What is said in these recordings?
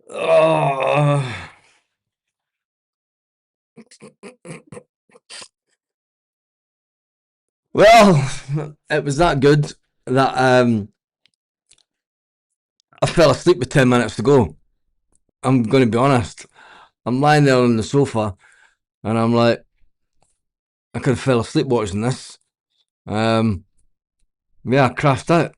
Oh, well, it was that good that I fell asleep with 10 minutes to go. I'm going to be honest. I'm lying there on the sofa, and I'm like, I could have fell asleep watching this. Um, yeah, I crashed out.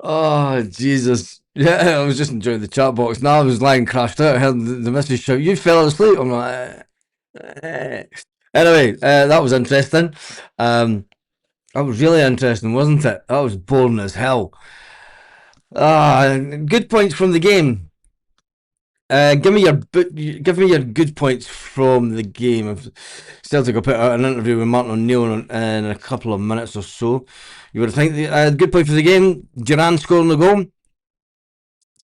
Oh Jesus! Yeah, I was just enjoying the chat box. Now I was lying crashed out. I heard the message shout, "You fell asleep." I'm like, eh. Anyway, that was interesting. That was really interesting, wasn't it? That was boring as hell. Good points from the game. Give me your good points from the game. Celtic will put out an interview with Martin O'Neill in a couple of minutes or so. You would think the good point for the game. Duran scoring the goal.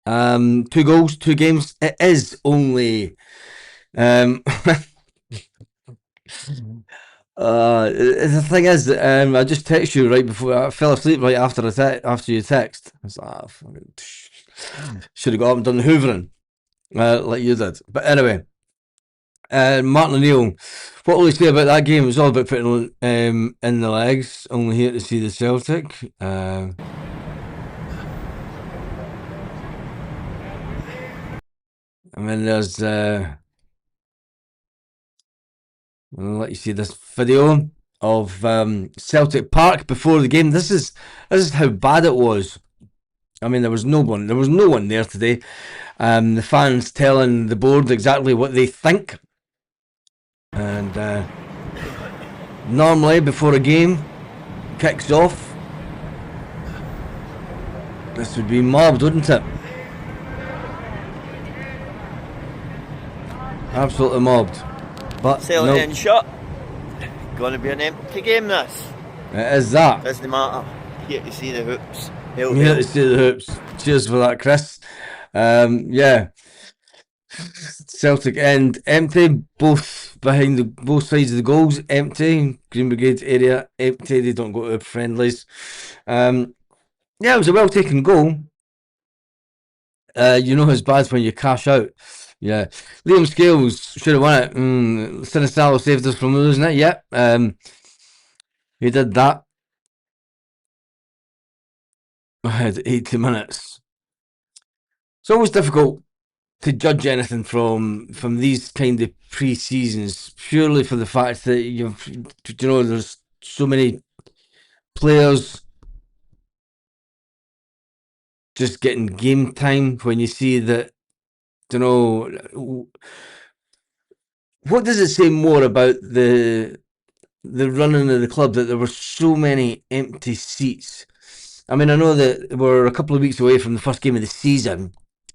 2 goals, 2 games. It is only. Um, the thing is, I just text you right before I fell asleep right after you text. I was like, should have got up and done the hoovering like you did. But anyway, Martin O'Neill. What will he say about that game? It was all about putting in the legs. Only here to see the Celtic. I mean, I'll let you see this video of Celtic Park before the game. This is how bad it was. I mean, there was no one. There was no one there today. The fans telling the board exactly what they think. And normally, before a game kicks off, this would be mobbed, wouldn't it? Absolutely mobbed. But Celtic no, in shot. Going to be an empty game, this. it is that. Doesn't matter. Here to see the hoops. You have to see the hoops. Cheers for that, Chris. Yeah. Celtic end empty, both sides of the goals empty. Green Brigade area empty. They don't go to friendlies. Yeah, it was a well taken goal. You know it's bad when you cash out. Yeah, Liam Scales should have won it. Sinistalo saved us from losing it. Yeah, he did that. I had 80 minutes. It's always difficult to judge anything from these kind of pre-seasons purely for the fact that there's so many players just getting game time when you see that what does it say more about the running of the club that there were so many empty seats. I mean, I know that we're a couple of weeks away from the first game of the season.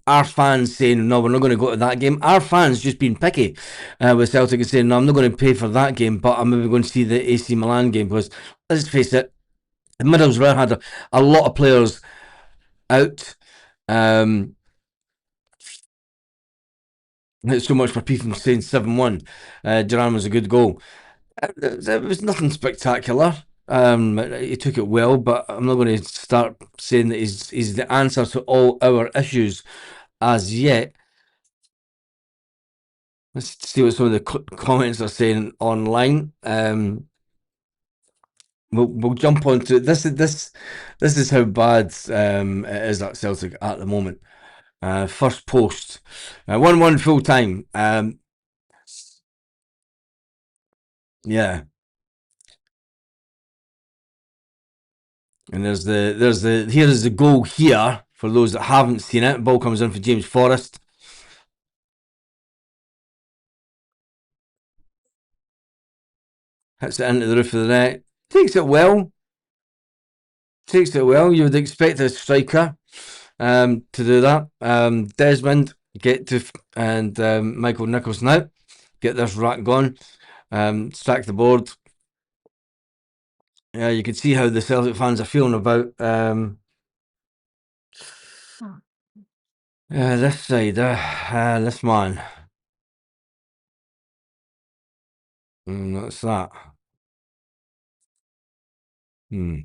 Our fans saying, no, we're not going to go to that game. Our fans just being picky with Celtic and saying, no, I'm not going to pay for that game, but I'm maybe going to see the AC Milan game because, let's face it, Middlesbrough had a lot of players out. So much for people saying 7-1. Duran was a good goal. It was nothing spectacular. He took it well, but I'm not going to start saying that he's the answer to all our issues as yet. Let's see what some of the comments are saying online. We'll jump on to this. This is how bad it is at Celtic at the moment. First post, 1-1 full time. Yeah, and here is the goal here for those that haven't seen it. Ball comes in for James Forrest. Hits it into the roof of the net. Takes it well. You would expect a striker to do that. Desmond and Michael Nichols now get this rack going. Stack the board. Yeah, you can see how the Celtic fans are feeling about this side. This man. What's that? Hmm.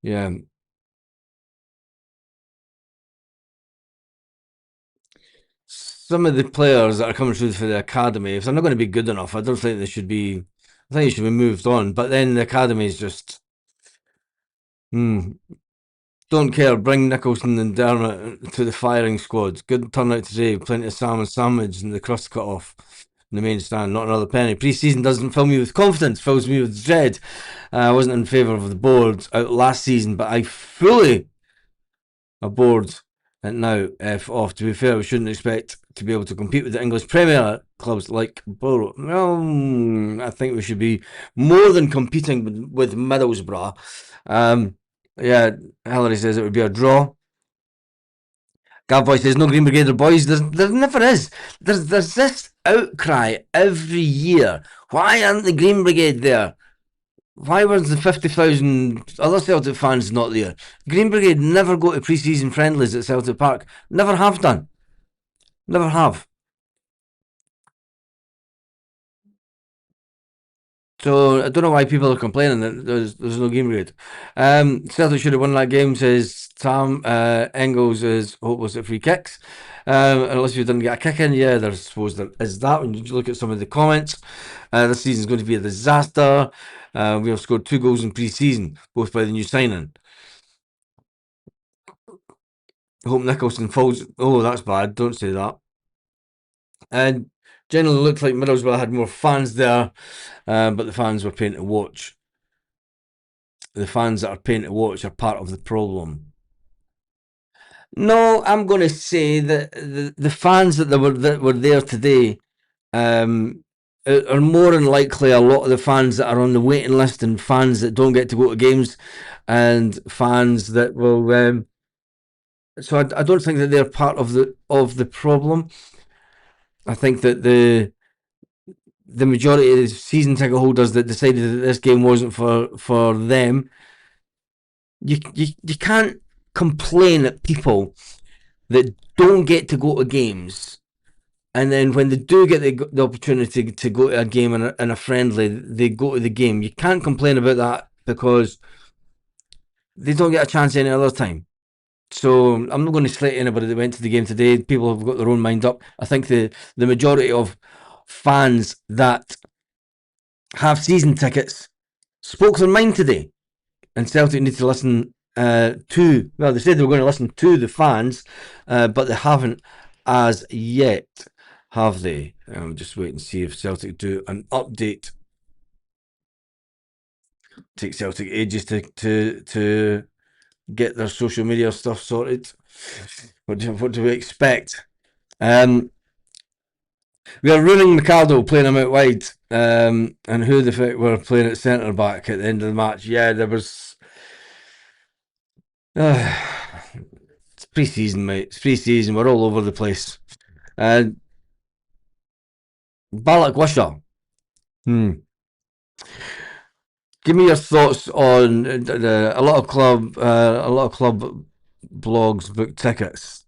Yeah. Some of the players that are coming through for the academy, if they're not going to be good enough, I don't think they should be. I think they should be moved on. But then the academy is just don't care. Bring Nicholson and Dermot to the firing squad. Good turnout today. Plenty of salmon sandwich and the crust cut off in the main stand. Not another penny. Pre-season doesn't fill me with confidence. Fills me with dread. I wasn't in favour of the board out last season, but I fully aboard it now. If off, to be fair, we shouldn't expect to be able to compete with the English Premier clubs like Borough. Well, I think we should be more than competing with Middlesbrough. Yeah, Hillary says it would be a draw. Gavboy says no Green Brigade boys. There never is. There's this outcry every year. Why aren't the Green Brigade there? Why was the 50,000 other Celtic fans not there? Green Brigade never go to pre-season friendlies at Celtic Park. Never have done. Never have. So I don't know why people are complaining that there's no Green Brigade. Celtic should have won that game, says Tom. Engels is hopeless at free kicks. Unless you didn't get a kick in, yeah, I suppose there is that. When you look at some of the comments, this season's going to be a disaster. We have scored 2 goals in pre-season, both by the new signing. Hope Nicholson falls. Oh, that's bad. Don't say that. And generally looked like Middlesbrough had more fans there, but the fans were paying to watch. The fans that are paying to watch are part of the problem. No, I'm going to say that the fans that were there today are more than likely a lot of the fans that are on the waiting list and fans that don't get to go to games and fans that will. So I don't think that they're part of the problem. I think that the majority of the season ticket holders that decided that this game wasn't for them, you can't complain at people that don't get to go to games, and then when they do get the opportunity to go to a game and a friendly, they go to the game. You can't complain about that because they don't get a chance any other time. So I'm not going to slate anybody that went to the game today. People have got their own mind up. I think the majority of fans that have season tickets spoke their mind today, and Celtic need to listen to. Well, they said they were going to listen to the fans, but they haven't as yet, have they? I'll just wait and see if Celtic do an update. Take Celtic ages to get their social media stuff sorted. What do we expect? We are ruining McArdle playing him out wide, and who the fuck were playing at centre back at the end of the match? Yeah, there was. It's pre-season, mate. It's pre-season. We're all over the place. Balak Wisher. Give me your thoughts on a lot of club blogs book tickets.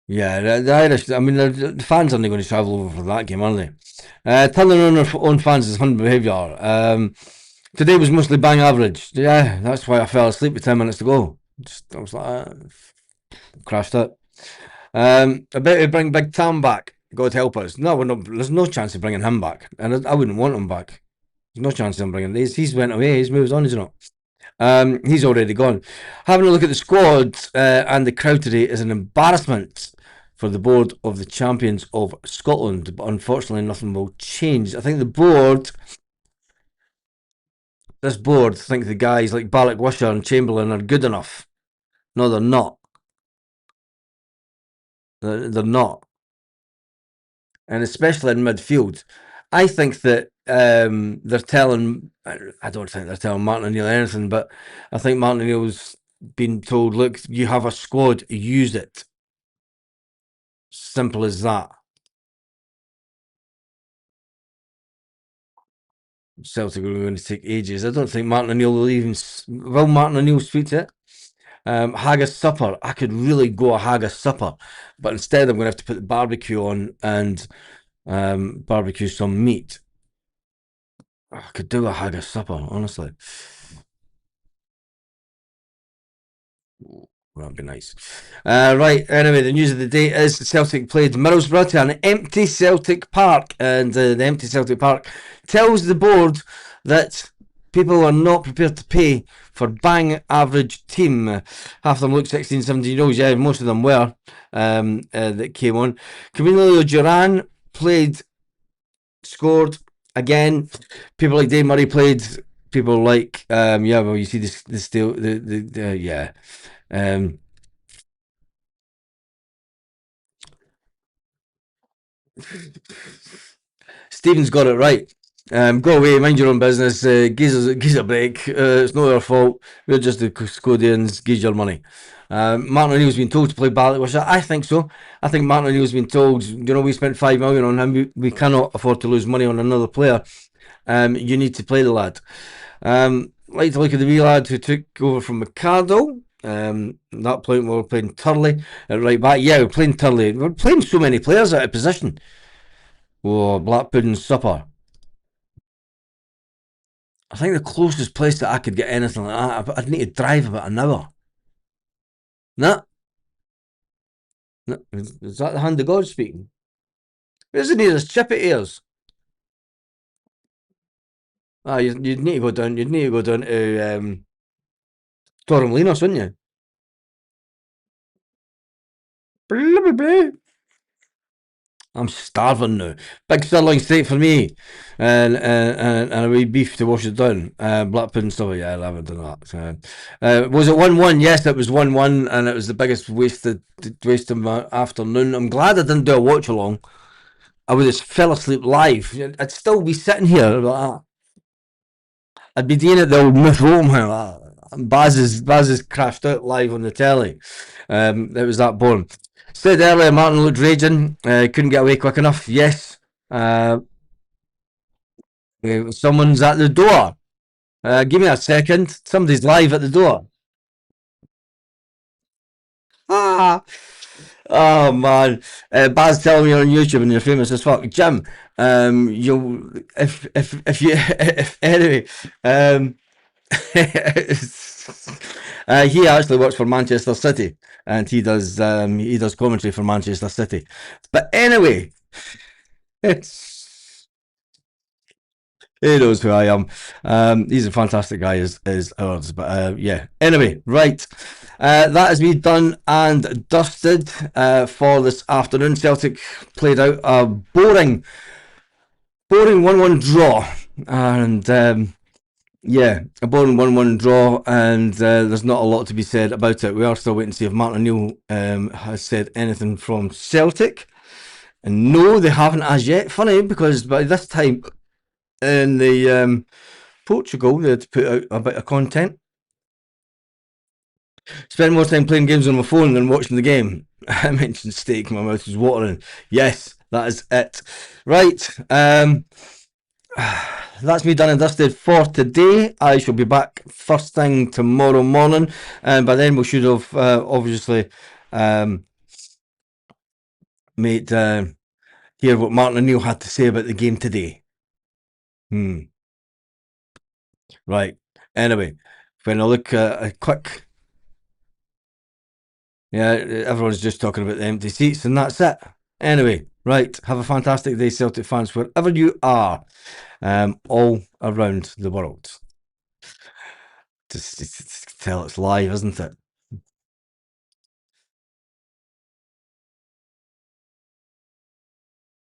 Yeah, the Irish. I mean, the fans aren't going to travel over for that game, are they? Turning on their own fans is hunt behaviour. Today was mostly bang average. Yeah, that's why I fell asleep with 10 minutes to go. I was like, crashed it. I bet we bring Big Tam back. God help us. No, there's no chance of bringing him back, and I wouldn't want him back. There's no chance of him bringing. He's went away. He's moved on. He's not. He's already gone. Having a look at the squad and the crowd today is an embarrassment for the board of the champions of Scotland, but unfortunately nothing will change. I think this board think the guys like Balak Wisher and Chamberlain are good enough. No, they're not. They're not. And especially in midfield. I think that they're telling, I don't think they're telling Martin O'Neill anything, but I think Martin O'Neill's been told, look, you have a squad, use it. Simple as that. Celtic are going to take ages. I don't think Martin O'Neill will even. Will Martin O'Neill speak to it? Haggis supper. I could really go a haggis supper, but instead I'm going to have to put the barbecue on and barbecue some meat. I could do a haggis supper, honestly. That'd be nice. Right, anyway, the news of the day is Celtic played Middlesbrough to an empty Celtic Park, and the empty Celtic Park tells the board that people are not prepared to pay for bang average team. Half of them look 16, 17 year olds, yeah, most of them were, that came on. Camilo Duran played, scored again. People like Dave Murray played. People like, yeah, well, you see this, still, yeah. Stephen's got it right. Go away, mind your own business. Gives a break. It's not our fault. We're just the custodians. Give your money. Martin O'Neill's been told to play Bartlett, which I think so. I think Martin O'Neill's been told, we spent 5 million on him. We cannot afford to lose money on another player. You need to play the lad. Like to look at the wee lad who took over from McCardle. That point we were playing Turley at right back. Yeah, we're playing Turley. We're playing so many players out of position. Oh, black pudding supper. I think the closest place that I could get anything like that, I'd need to drive about an hour. No, no, is that the hand of God speaking? Where's the nearest chip it is? Ah, you'd need to go down. You'd need to go down to Torremolinos, wouldn't you? Blah, blah, blah. I'm starving now. Big sirloin steak for me, and a wee beef to wash it down. Black pudding stuff. Yeah, I haven't done that. Was it 1-1? Yes, it was 1-1, and it was the biggest waste of my afternoon. I'm glad I didn't do a watch along. I would have fell asleep live. I'd still be sitting here. I'd be doing it the old myth home. Baz is crashed out live on the telly. It was that boring. Said earlier, Martin looked raging. Couldn't get away quick enough. Yes. Someone's at the door. Give me a second. Somebody's live at the door. Ah. Oh man, Baz telling me on YouTube and you're famous as fuck, Jim. You'll if you if anyway. He actually works for Manchester City, and he does commentary for Manchester City. But anyway, it's he knows who I am. He's a fantastic guy as ours. But yeah. Anyway, right. That has been done and dusted for this afternoon. Celtic played out a boring 1-1 draw, and yeah, a boring 1-1 draw, and there's not a lot to be said about it. We are still waiting to see if Martin O'Neill has said anything from Celtic. And no, they haven't as yet. Funny, because by this time in the Portugal, they had put out a bit of content. Spend more time playing games on my phone than watching the game. I mentioned steak, my mouth is watering. Yes, that is it. Right, that's me done and dusted for today. I shall be back first thing tomorrow morning, and by then we should have obviously made hear what Martin O'Neill had to say about the game today. Right. Anyway, when I look at a quick, yeah, everyone's just talking about the empty seats, and that's it. Anyway, right. Have a fantastic day, Celtic fans, wherever you are, all around the world. Just tell it's live, isn't it?